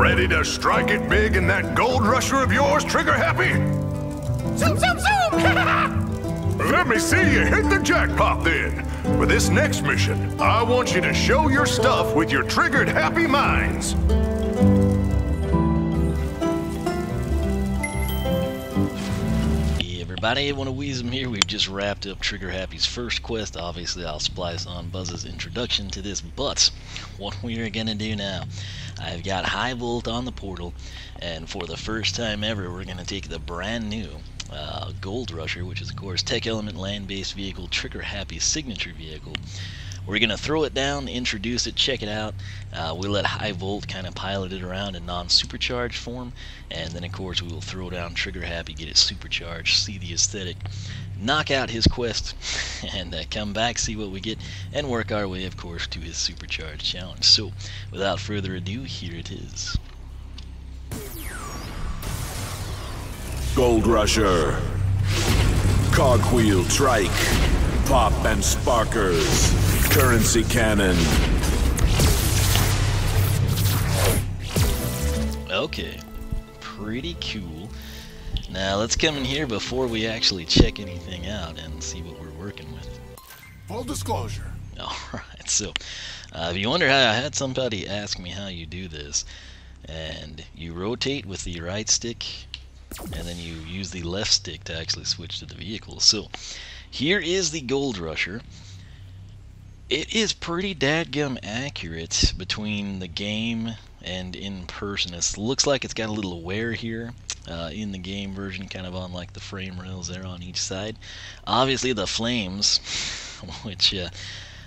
Ready to strike it big in that gold rusher of yours, Trigger Happy? Zoom, zoom, zoom! Let me see you hit the jackpot then. For this next mission, I want you to show your stuff with your triggered happy minds. Hey everybody, one of Weezem here. We've just wrapped up Trigger Happy's first quest. Obviously, I'll splice on Buzz's introduction to this, but what we're gonna do now, I've got High Volt on the portal, and for the first time ever, we're gonna take the brand new Gold Rusher, which is of course Tech Element land-based vehicle, Trigger Happy's signature vehicle. We're gonna throw it down, introduce it, check it out. We'll let High Volt kind of pilot it around in non-supercharged form, and then of course we will throw down Trigger Happy, get it supercharged, see the aesthetic, knock out his quest, and come back, see what we get, and work our way of course to his supercharged challenge. So without further ado, here it is. Gold Rusher, Cogwheel Trike, Pop and Sparkers, Currency Cannon. Okay, pretty cool. Now let's come in here before we actually check anything out and see what we're working with. Full disclosure. Alright, so if you wonder how, I had somebody ask me how you do this, and you rotate with the right stick and then you use the left stick to actually switch to the vehicle. So here is the Gold Rusher. It is pretty dadgum accurate between the game and in person. It looks like it's got a little wear here in the game version, kind of on like the frame rails there on each side. Obviously the flames, which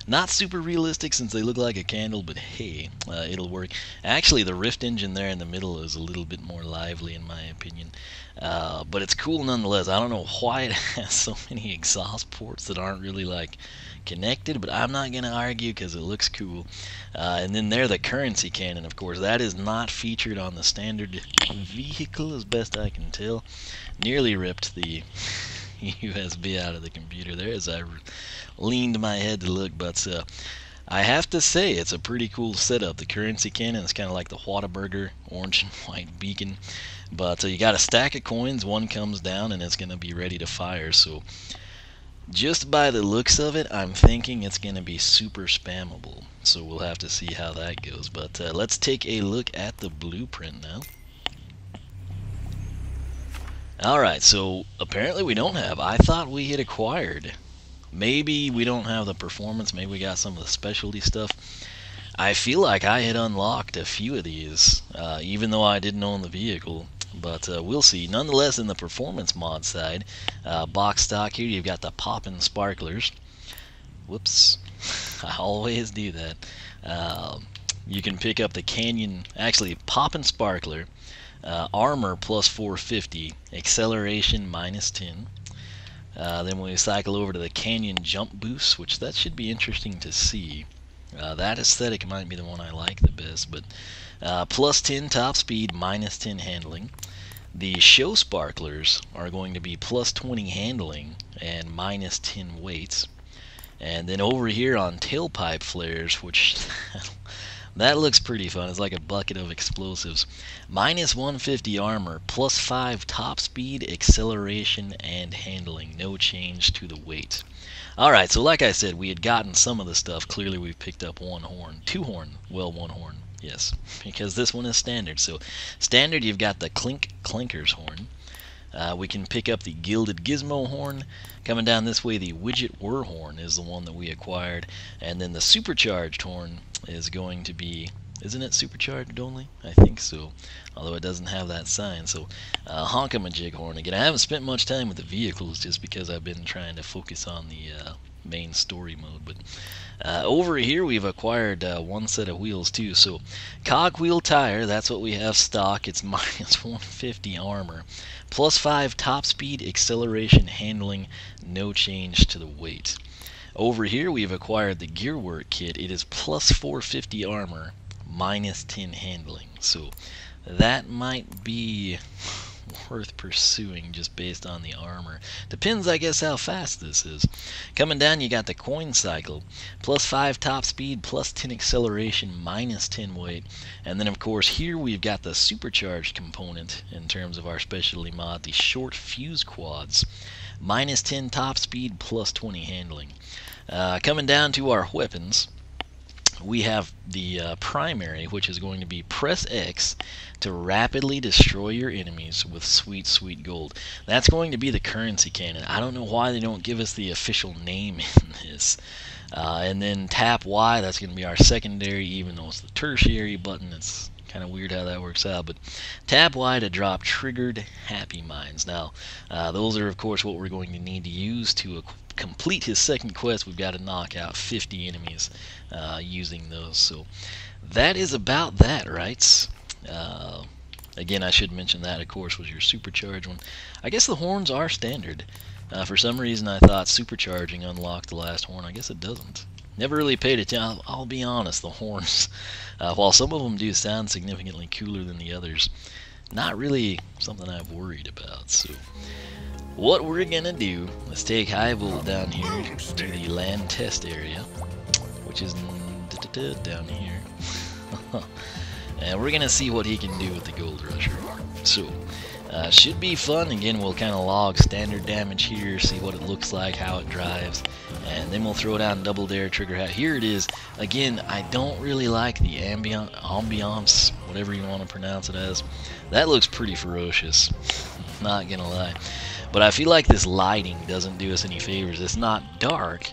not super realistic since they look like a candle, but hey, it'll work. Actually, the Rift engine there in the middle is a little bit more lively in my opinion, but it's cool nonetheless. I don't know why it has so many exhaust ports that aren't really like connected, but I'm not gonna argue because it looks cool. And then there, the currency cannon, of course, that is not featured on the standard vehicle as best I can tell. Nearly ripped the USB out of the computer there as I leaned my head to look, but I have to say it's a pretty cool setup. The currency cannon is kind of like the Whataburger orange and white beacon, but you got a stack of coins, one comes down and it's going to be ready to fire. So just by the looks of it, I'm thinking it's going to be super spammable, so we'll have to see how that goes. But let's take a look at the blueprint now. Alright, so apparently we don't have. I thought we had acquired. Maybe we don't have the performance, maybe we got some of the specialty stuff. I feel like I had unlocked a few of these, even though I didn't own the vehicle. But we'll see. Nonetheless, in the performance mod side, box stock here, you've got the Poppin' Sparklers. Whoops. I always do that. You can pick up the Canyon, actually Poppin' Sparkler. Armor plus 450, acceleration minus 10. Then we cycle over to the Canyon Jump Boost, which that should be interesting to see. That aesthetic might be the one I like the best, but plus 10 top speed, minus 10 handling. The Show Sparklers are going to be plus 20 handling and minus 10 weights. And then over here on Tailpipe Flares, which that looks pretty fun. It's like a bucket of explosives. Minus 150 armor, plus 5 top speed, acceleration, and handling. No change to the weight. Alright, so like I said, we had gotten some of the stuff. Clearly we've picked up one horn. Two horn. Well, one horn. Yes, because this one is standard. So standard, you've got the Clinker's horn. We can pick up the Gilded Gizmo horn. Coming down this way, the Widget Whir horn is the one that we acquired. And then the supercharged horn is going to be, isn't it supercharged only? I think so, although it doesn't have that sign. So Honkamajig horn. Again, I haven't spent much time with the vehicles just because I've been trying to focus on the main story mode. But over here we've acquired one set of wheels too. So Cogwheel Tire, that's what we have stock. It's minus 150 armor, plus 5 top speed, acceleration, handling, no change to the weight. Over here we've acquired the Gearwork Kit. It is plus 450 armor, minus 10 handling. So that might be worth pursuing just based on the armor. Depends, I guess, how fast this is. Coming down, you got the coin cycle. Plus 5 top speed, plus 10 acceleration, minus 10 weight. And then, of course, here we've got the supercharged component in terms of our specialty mod, the short fuse quads. Minus 10 top speed, plus 20 handling. Coming down to our weapons, we have the primary, which is going to be press X to rapidly destroy your enemies with sweet, sweet gold. That's going to be the currency cannon. I don't know why they don't give us the official name in this. And then tap Y, that's going to be our secondary, even though it's the tertiary button. It's kind of weird how that works out, but tap Y to drop triggered happy mines. Now, those are, of course, what we're going to need to use to complete his second quest. We've got to knock out 50 enemies using those. So that is about that, right? Again, I should mention that, of course, was your supercharged one. I guess the horns are standard. For some reason, I thought supercharging unlocked the last horn. I guess it doesn't. Never really paid attention. I'll be honest, the horns, while some of them do sound significantly cooler than the others, not really something I've worried about. So what we're gonna do, let's take High Volt down here to the land test area, which is down here. And we're gonna see what he can do with the Gold Rusher. So should be fun. Again, we'll kind of log standard damage here, see what it looks like, how it drives, and then we'll throw down double dare trigger hat. Here it is. Again, I don't really like the ambiance, whatever you want to pronounce it as. That looks pretty ferocious, not gonna lie. But I feel like this lighting doesn't do us any favors. It's not dark,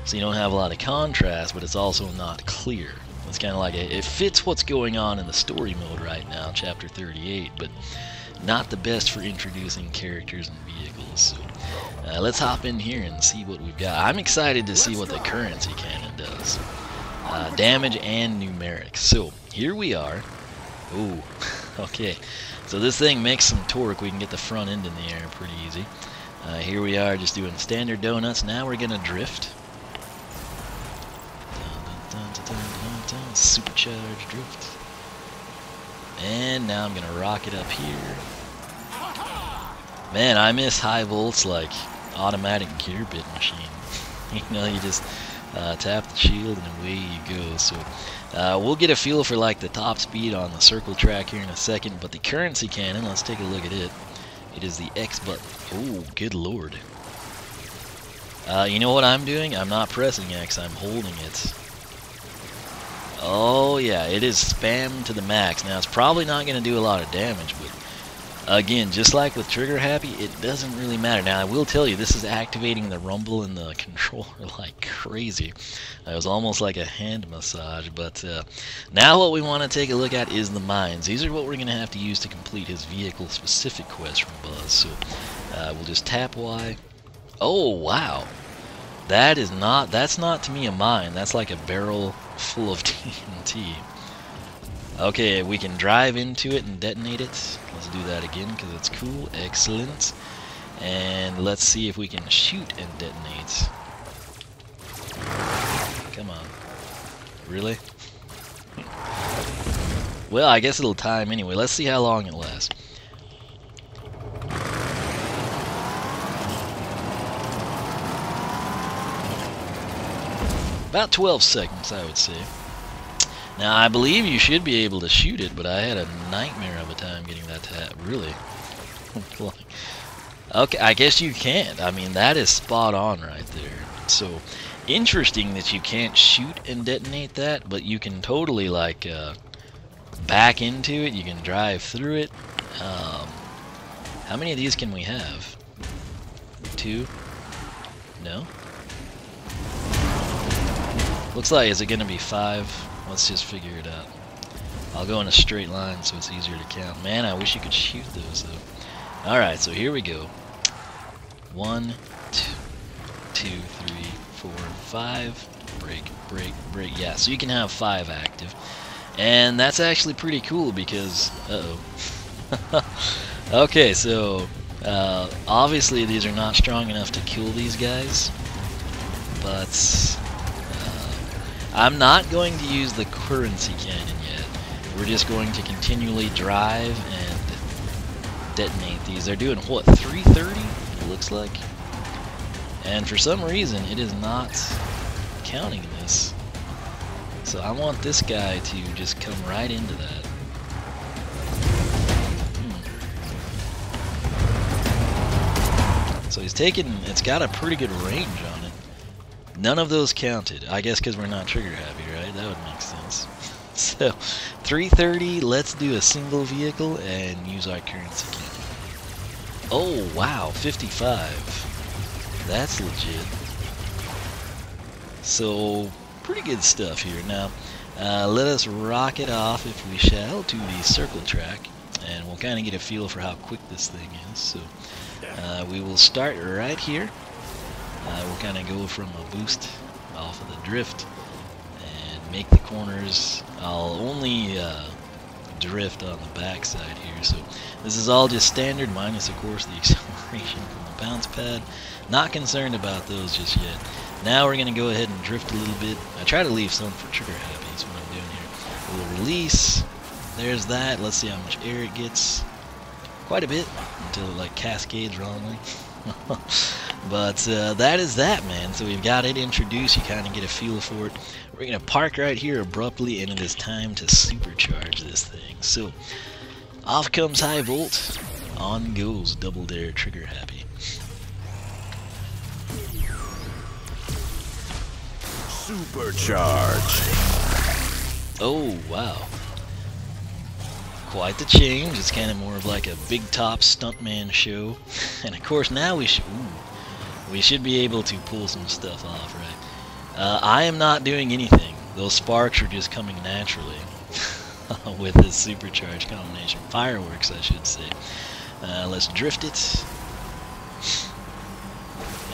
so you don't have a lot of contrast, but it's also not clear. It's kind of like it fits what's going on in the story mode right now, chapter 38, but not the best for introducing characters and vehicles. So let's hop in here and see what we've got. I'm excited to see what the currency cannon does. Damage and numerics. So here we are. Ooh, okay. So this thing makes some torque. We can get the front end in the air pretty easy. Here we are just doing standard donuts. Now we're going to drift. Supercharged drift. And now I'm going to rock it up here. Man, I miss High Volt's like automatic gear bit machine. You know, you just tap the shield and away you go. So we'll get a feel for like the top speed on the circle track here in a second. But the currency cannon, let's take a look at it. It is the X button. Oh, good lord. You know what I'm doing? I'm not pressing X, I'm holding it. Oh yeah, it is spammed to the max. Now it's probably not going to do a lot of damage, but again, just like with Trigger Happy, it doesn't really matter. Now I will tell you, this is activating the rumble in the controller like crazy. It was almost like a hand massage, but now what we want to take a look at is the mines. These are what we're going to have to use to complete his vehicle-specific quest from Buzz. So we'll just tap Y. Oh wow, that's not to me a mine. That's like a barrel full of TNT. Okay, we can drive into it and detonate it. Let's do that again because it's cool. Excellent. And let's see if we can shoot and detonate. Come on. Really? Well, I guess it'll time anyway. Let's see how long it lasts. About 12 seconds, I would say. Now, I believe you should be able to shoot it, but I had a nightmare of a time getting that to happen. Really? Okay, I guess you can't. I mean, that is spot on right there. So, interesting that you can't shoot and detonate that, but you can totally, like, back into it. You can drive through it. How many of these can we have? 2? No? Looks like, is it going to be 5? Let's just figure it out. I'll go in a straight line so it's easier to count. Man, I wish you could shoot those though. Alright, so here we go. 1, 2, 3, 4, 5. Break, break, break. Yeah, so you can have 5 active. And that's actually pretty cool because... Uh-oh. Okay, so... obviously these are not strong enough to kill these guys. But... I'm not going to use the currency cannon yet. We're just going to continually drive and detonate these. They're doing what, 330? It looks like. And for some reason, it is not counting this. So I want this guy to just come right into that. So he's taking, it's got a pretty good range on it. None of those counted. I guess because we're not trigger happy, right? That would make sense. So 330, let's do a single vehicle and use our currency cannon. Oh wow, 55. That's legit. So pretty good stuff here. Now let us rock it off, if we shall, to the circle track, and we'll kind of get a feel for how quick this thing is. So we will start right here. We'll kind of go from a boost off of the drift and make the corners. I'll only drift on the back side here, so this is all just standard, minus of course the acceleration from the bounce pad. Not concerned about those just yet. Now we're going to go ahead and drift a little bit. I try to leave some for trigger happy, is what I'm doing here. We'll release. There's that. Let's see how much air it gets. Quite a bit, until it like cascades wrongly. But that is that, man. So we've got it introduced. You kind of get a feel for it. We're going to park right here abruptly, and it is time to supercharge this thing. So off comes high volt. On goes double dare trigger happy. Supercharge. Oh, wow. Quite the change. It's kind of more of like a big top stuntman show. And of course now we should be able to pull some stuff off, right? I am not doing anything. Those sparks are just coming naturally with this supercharge combination. Fireworks, I should say. Let's drift it.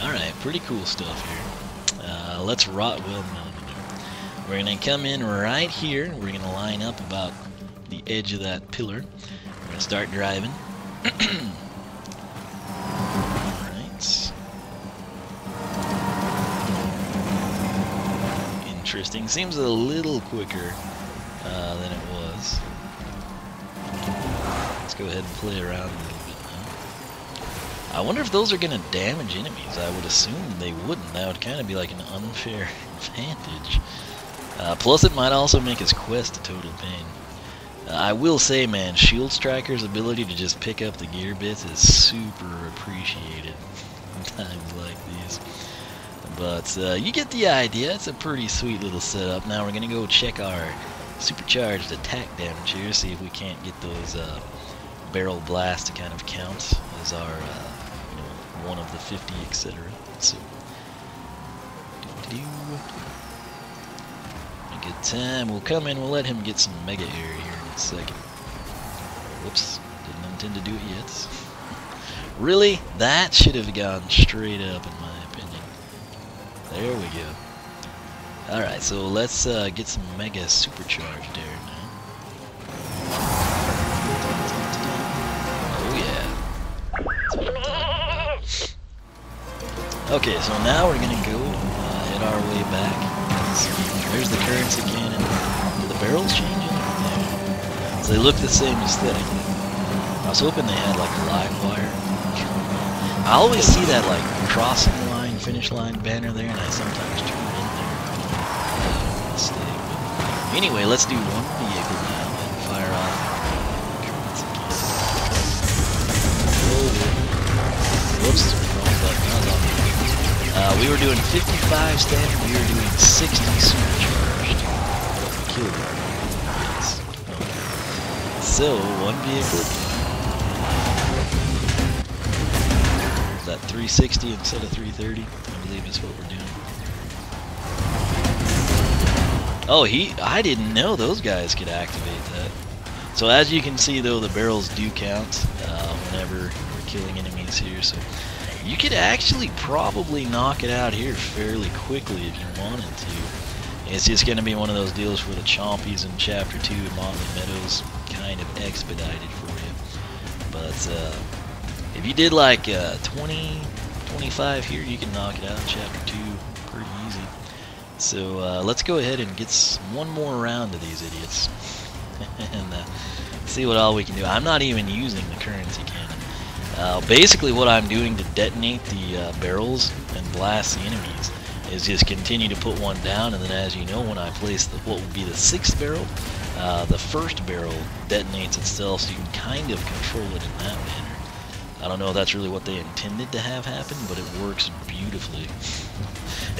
Alright, pretty cool stuff here. Let's rot. Well, no. We're going to come in right here. We're going to line up about the edge of that pillar. We're going to start driving. Alright. Interesting. Seems a little quicker than it was. Let's go ahead and play around a little bit now. I wonder if those are going to damage enemies. I would assume they wouldn't. That would kind of be like an unfair advantage. Plus it might also make his quest a total pain. I will say, man, Shield Striker's ability to just pick up the gear bits is super appreciated in times like these. But you get the idea. It's a pretty sweet little setup. Now we're going to go check our supercharged attack damage here, see if we can't get those barrel blasts to kind of count as our, you know, one of the 50, etc. So, a good time. We'll come in, we'll let him get some mega air here in a second. Whoops, didn't intend to do it yet. Really? That should have gone straight up in my opinion. There we go. Alright, so let's get some mega supercharged air now. Oh yeah. Okay, so now we're gonna go head our way back. There's the currency cannon. Do the barrels change it? Yeah. So they look the same aesthetically. I was hoping they had like a live wire. I always see that like crossing line, finish line banner there, and I sometimes turn it in there. Mistake. But anyway, let's do one vehicle now and fire off the currency cannon. Whoops, wrong button. That was on me. We were doing 55 standard, we were doing 60 supercharged. Killed it. Yes. Okay. So, one vehicle. Is that 360 instead of 330? I believe is what we're doing. Oh, I didn't know those guys could activate that. So as you can see though, the barrels do count whenever we're killing enemies here. So you could actually probably knock it out here fairly quickly if you wanted to. It's just going to be one of those deals where the chompies in Chapter 2 in Motley Meadows kind of expedited for you. But if you did like 20, 25 here, you can knock it out in Chapter 2 pretty easy. So let's go ahead and get one more round of these idiots. And see what all we can do. I'm not even using the currency cannon Basically what I'm doing to detonate the barrels and blast the enemies is just continue to put one down, and then as you know, when I place what would be the 6th barrel, the 1st barrel detonates itself, so you can kind of control it in that manner. I don't know if that's really what they intended to have happen, but it works beautifully.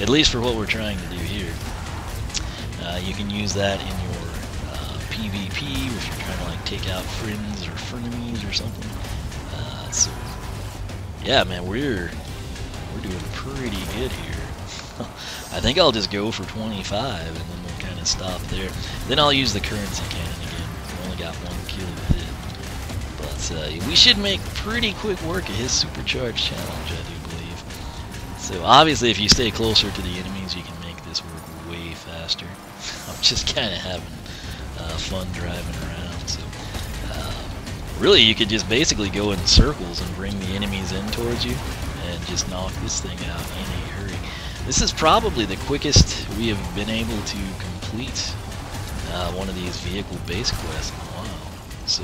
At least for what we're trying to do here. You can use that in your PvP if you're trying to like take out friends or frenemies or something. So yeah, man, we're doing pretty good here. I think I'll just go for 25 and then we'll kind of stop there. Then I'll use the currency cannon again. We only got 1 kill with it. But we should make pretty quick work of his supercharged challenge, I do believe. So obviously if you stay closer to the enemies, you can make this work way faster. I'm just kind of having fun driving around. So really you could just basically go in circles and bring the enemies in towards you and just knock this thing out in a hurry. This is probably the quickest we have been able to complete one of these vehicle base quests in a while. So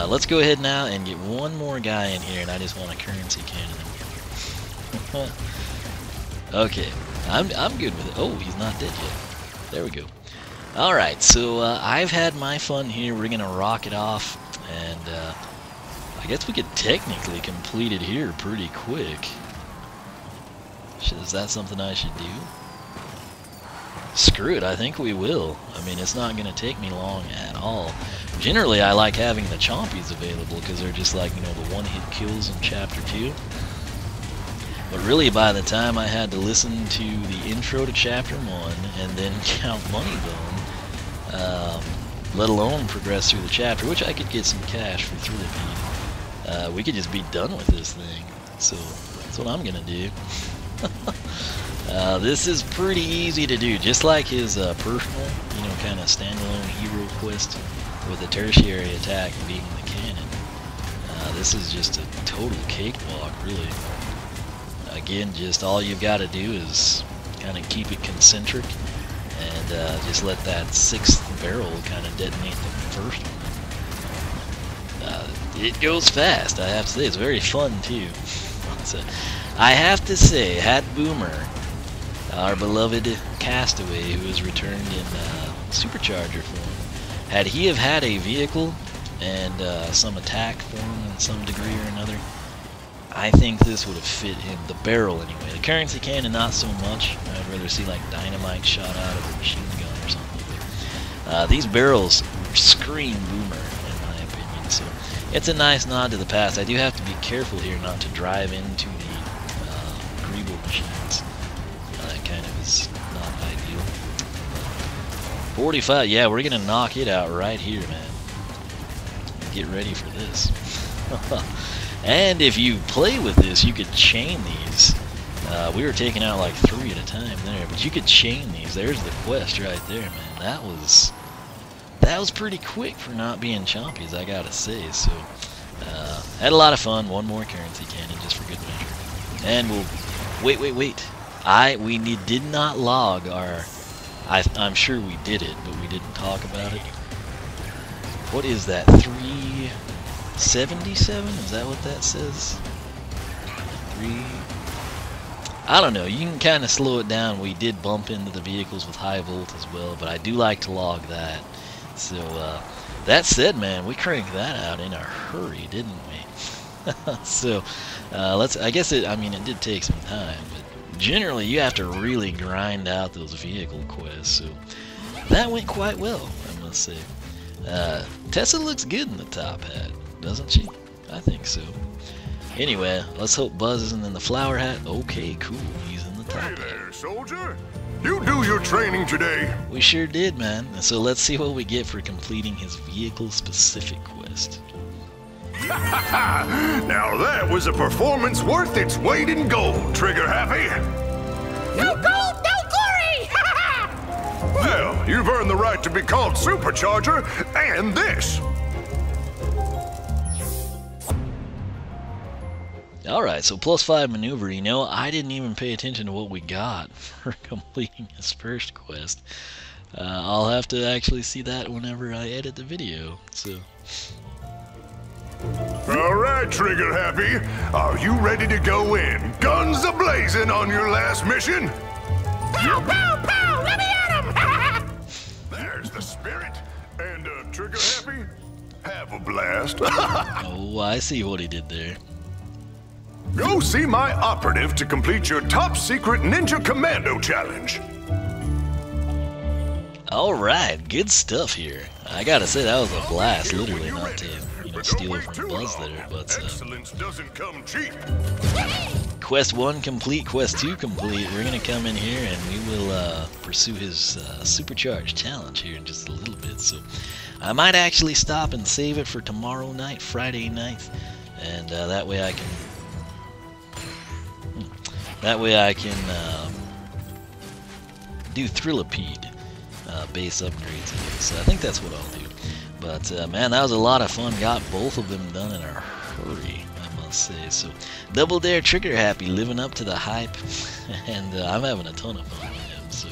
let's go ahead now and get one more guy in here, and I just want a currency cannon. Okay, I'm good with it. Oh, he's not dead yet. There we go. Alright, so I've had my fun here. We're gonna rock it off, and I guess we could technically complete it here pretty quick. Is that something I should do? Screw it, I think we will. I mean, it's not going to take me long at all. Generally, I like having the chompies available because they're just like, you know, the one-hit kills in Chapter 2. But really, by the time I had to listen to the intro to Chapter 1 and then count Money Bone, let alone progress through the chapter, which I could get some cash for 3 we could just be done with this thing. So, that's what I'm going to do. This is pretty easy to do, just like his personal, you know, kind of standalone hero quest with a tertiary attack being the cannon. This is just a total cakewalk, really. Again, just all you've got to do is kind of keep it concentric and just let that 6th barrel kind of detonate the 1st one. It goes fast, I have to say. It's very fun, too. So, I have to say, had Boomer, our beloved castaway who has returned in supercharger form, had he have had a vehicle and some attack form in some degree or another, I think this would have fit in the barrel anyway. The currency cannon, not so much. I'd rather see like dynamite shot out of a machine gun or something. These barrels scream Boomer, in my opinion. So it's a nice nod to the past. I do have to be careful here not to drive into the machines. That kind of is not ideal. 45, yeah, we're gonna knock it out right here, man. Get ready for this. And if you play with this, you could chain these. We were taking out like 3 at a time there, but you could chain these. There's the quest right there, man. That was pretty quick for not being chompies, I gotta say. So had a lot of fun. One more currency cannon just for good measure, and we'll. Wait. We did not log our... I'm sure we did it, but we didn't talk about it. What is that? 377? Is that what that says? 3... I don't know. You can kind of slow it down. We did bump into the vehicles with high volt as well, but I do like to log that. So, that said, man, we cranked that out in a hurry, didn't we? So, I guess it did take some time, but generally you have to really grind out those vehicle quests, so that went quite well, I must say. Tessa looks good in the top hat, doesn't she? I think so. Anyway, let's hope Buzz isn't in the flower hat. Okay, cool, he's in the top hat. Hey there, soldier! You do your training today! We sure did, man. So let's see what we get for completing his vehicle-specific quest. Now that was a performance worth its weight in gold, Trigger Happy! No gold, no glory! Well, you've earned the right to be called Supercharger, and this! Alright, so +5 maneuver. You know, I didn't even pay attention to what we got for completing his first quest. I'll have to actually see that whenever I edit the video, so... All right, Trigger Happy. Are you ready to go in? Guns a-blazing on your last mission? Pow, pow, pow! Let me at him! There's the spirit. And, Trigger Happy, have a blast. Oh, I see what he did there. Go see my operative to complete your top secret Ninja Commando challenge. Alright, good stuff here. I gotta say, that was a blast, literally, not to, steal from Buzz there, but, Excellence doesn't come cheap. Quest 1 complete, Quest 2 complete. We're gonna come in here and we will, pursue his, supercharged challenge here in just a little bit, so I might actually stop and save it for tomorrow night, Friday night, and, that way I can, do Thrillipede. Base upgrades again. So I think that's what I'll do. But man, that was a lot of fun. Got both of them done in a hurry, I must say. So Double Dare Trigger Happy living up to the hype, and I'm having a ton of fun with him. So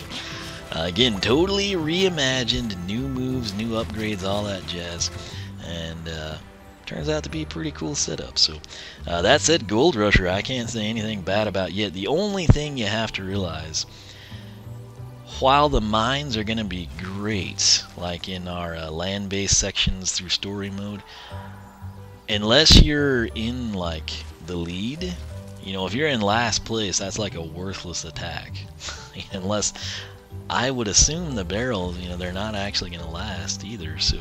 again, totally reimagined, new moves, new upgrades, all that jazz, and turns out to be a pretty cool setup. So that said, Gold Rusher, I can't say anything bad about yet. The only thing you have to realize, while the mines are going to be great, like in our land-based sections through story mode, unless you're in like the lead, if you're in last place, that's like a worthless attack. Unless, I would assume the barrels, they're not actually going to last either, so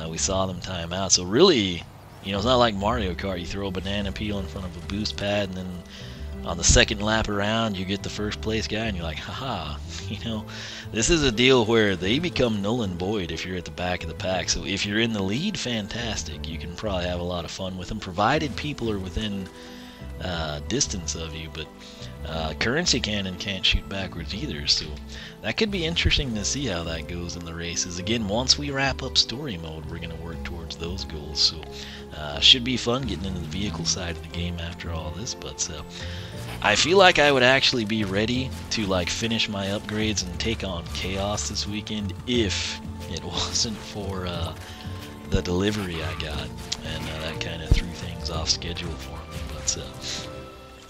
we saw them time out. So really, it's not like Mario Kart. You throw a banana peel in front of a boost pad, and then on the second lap around, you get the first place guy, and you're like, haha. This is a deal where they become null and void if you're at the back of the pack. So if you're in the lead, fantastic. You can probably have a lot of fun with them, provided people are within distance of you. But Currency Cannon can't shoot backwards either, so that could be interesting to see how that goes in the races. Again, once we wrap up story mode, we're going to work towards those goals. So should be fun getting into the vehicle side of the game after all this. But I feel like I would actually be ready to finish my upgrades and take on Chaos this weekend if it wasn't for the delivery I got, and that kind of threw things off schedule for me. But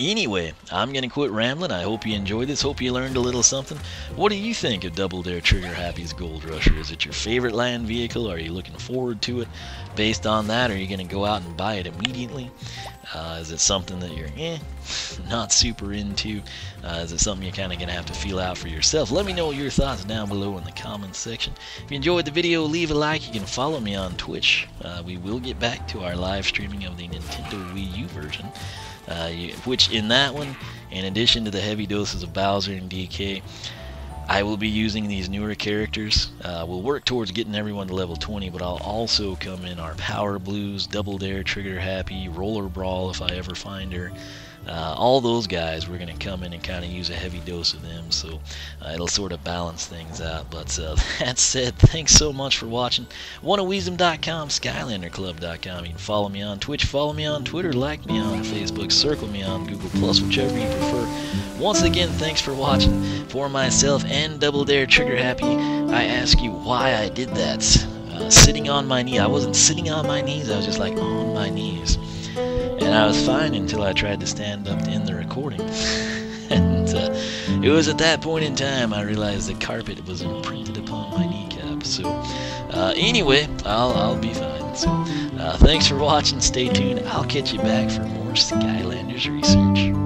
anyway, I'm gonna quit rambling. I hope you enjoyed this. Hope you learned a little something. What do you think of Double Dare Trigger Happy's Gold Rusher? Is it your favorite land vehicle? Are you looking forward to it? Based on that, are you gonna go out and buy it immediately? Is it something that you're not super into? Is it something you're kind of gonna have to feel out for yourself? Let me know your thoughts down below in the comments section. If you enjoyed the video, leave a like. You can follow me on Twitch. We will get back to our live streaming of the Nintendo Wii U version, which in that one, in addition to the heavy doses of Bowser and DK, I will be using these newer characters. We'll work towards getting everyone to level 20, but I'll also come in our Power Blues, Double Dare, Trigger Happy, Roller Brawl if I ever find her. All those guys, we're going to come in and kind of use a heavy dose of them, so it'll sort of balance things out. But that said, thanks so much for watching. OneOfWeasem.com, SkylanderClub.com. You can follow me on Twitch, follow me on Twitter, like me on Facebook, circle me on Google+, whichever you prefer. Once again, thanks for watching. For myself and Double Dare Trigger Happy, I ask you why I did that. Sitting on my knee. I wasn't sitting on my knees, I was just like on my knees. And I was fine until I tried to stand up to end the recording. And it was at that point in time I realized the carpet was imprinted upon my kneecap. So anyway, I'll be fine. So thanks for watching. Stay tuned. I'll catch you back for more Skylanders research.